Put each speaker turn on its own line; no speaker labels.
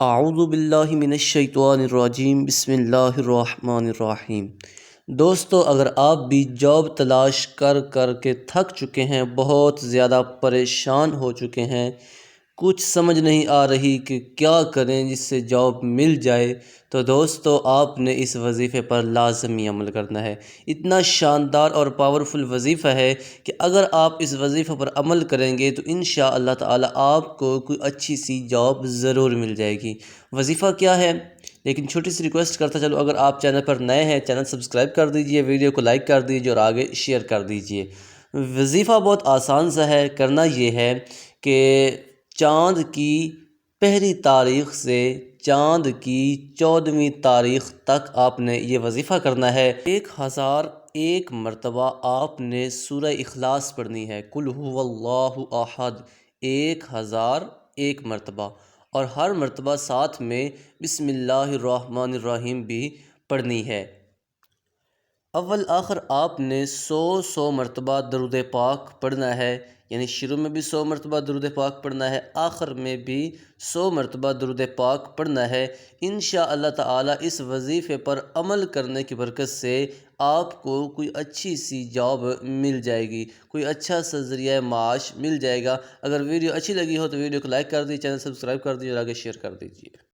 اعوذ باللہ من الشیطان الرجیم، بسم اللہ الرحمن الرحیم۔ دوستو، اگر آپ بھی جاب تلاش کر کر کے تھک چکے ہیں، بہت زیادہ پریشان ہو چکے ہیں، کچھ سمجھ نہیں آ رہی کہ کیا کریں جس سے جاب مل جائے، تو دوستو آپ نے اس وظیفے پر لازمی عمل کرنا ہے۔ اتنا شاندار اور پاورفل وظیفہ ہے کہ اگر آپ اس وظیفے پر عمل کریں گے تو انشاءاللہ تعالی آپ کو کوئی اچھی سی جاب ضرور مل جائے گی۔ وظیفہ کیا ہے؟ لیکن چھوٹی سی ریکویسٹ کرتا چلو، اگر آپ چینل پر نئے ہیں چینل سبسکرائب کر دیجئے، ویڈیو کو لائک کر دیجئے اور آگے شیئر کر دیجئے۔ وظیفہ بہت آسان سا ہے۔ کرنا یہ ہے کہ چاند کی پہلی تاریخ سے چاند کی 14ویں تاریخ تک آپ نے یہ وظیفہ کرنا ہے۔ 1001 مرتبہ آپ نے سورہ اخلاص پڑھنی ہے، قل هو اللہ احد، 1001 مرتبہ، اور ہر مرتبہ ساتھ میں بسم اللہ الرحمن الرحیم بھی پڑھنی ہے۔ اول آخر آپ نے 100 مرتبہ درود پاک پڑھنا ہے، یعنی شروع میں بھی 100 مرتبہ درود پاک پڑھنا ہے، آخر میں بھی 100 مرتبہ درود پاک پڑھنا ہے۔ انشاءاللہ تعالی اس وظیفے پر عمل کرنے کی برکت سے آپ کو کوئی اچھی سی جاب مل جائے گی، کوئی اچھا سا ذریعہ معاش مل جائے گا۔ اگر ویڈیو اچھی لگی ہو تو ویڈیو کو لائک کر دیجیے، چینل سبسکرائب کر دیجیے اور آگے شیئر کر دیجیے۔